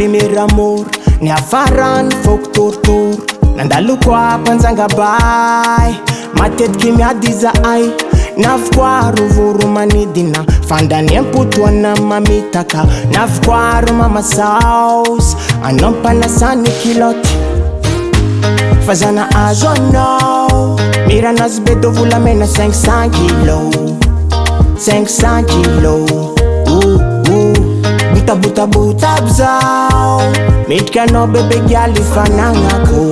premier amour. Ni afarany foktortor. Nandalo kwa Mpanjaka bay. Matetiky miady zahay. Navikoaro voro manidina. Fandany empotoana mamitaka. Navikoaro mama saus. Anao mpanasany kiloty. Fazana azo anao. Miranazy be do volamena 500 kilo. 500 kilo. Buta bzao. Mitka no bebe gyali fanagnako.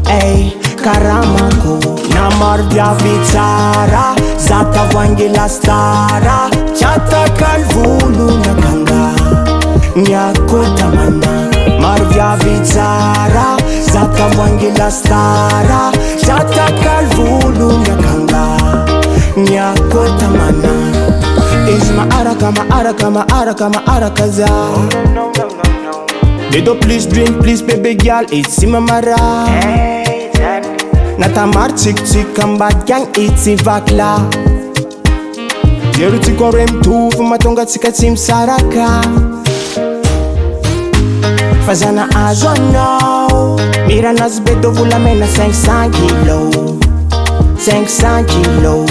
Ey, karamako. Namar viavy tsara. Za Tavoangy lastara. Chatakal volo nakanga. Nyakota mana. Mar viavy tsara. Za Tavoangy lastara. Chatakal volo nakanga. Nyakota mana. Is maaraka za. They don't please drink, please baby girl, it's mara. Natamar tik ambad gang, it's vakla. Jeru tikorem tu, matonga tsikatim saraka. Fazana azo no. Miranazy be do volamena 500 kilo. 500 kilo.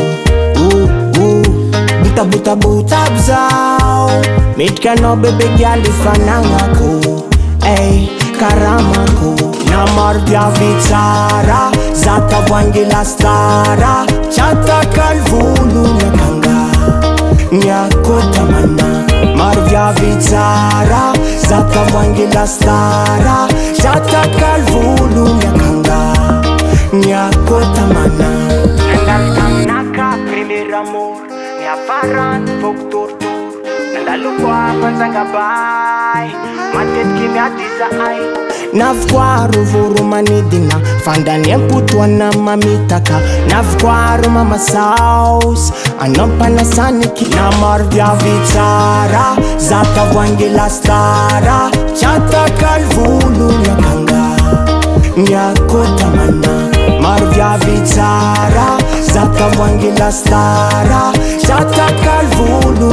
Buta bzao. Mitka no bebe gyali fanagnako. Ey, karamako. Namar viavy tsara. Za Tavoangy lastara. Chatakal volo nakanga. Nyakota mana. Mar viavy tsara. Za Tavoangy lastara. Chatakal volo nakanga. Nyakota mana. Nandal kamnaka premier amour. Ni afaran foktortor. Nandalo kwa Mpanjaka bay. Matetiky miady zahay. Navikoaro voro manidina. Fandany empotoana mamitaka. Navikoaro mama saus. Anao mpanasany namar viavy tsara. Za Tavoangy lastara. Chatakal volo nakanga. Nyakota mana. Mar viavy tsara. Za Tavoangy lastara. Chatakal volo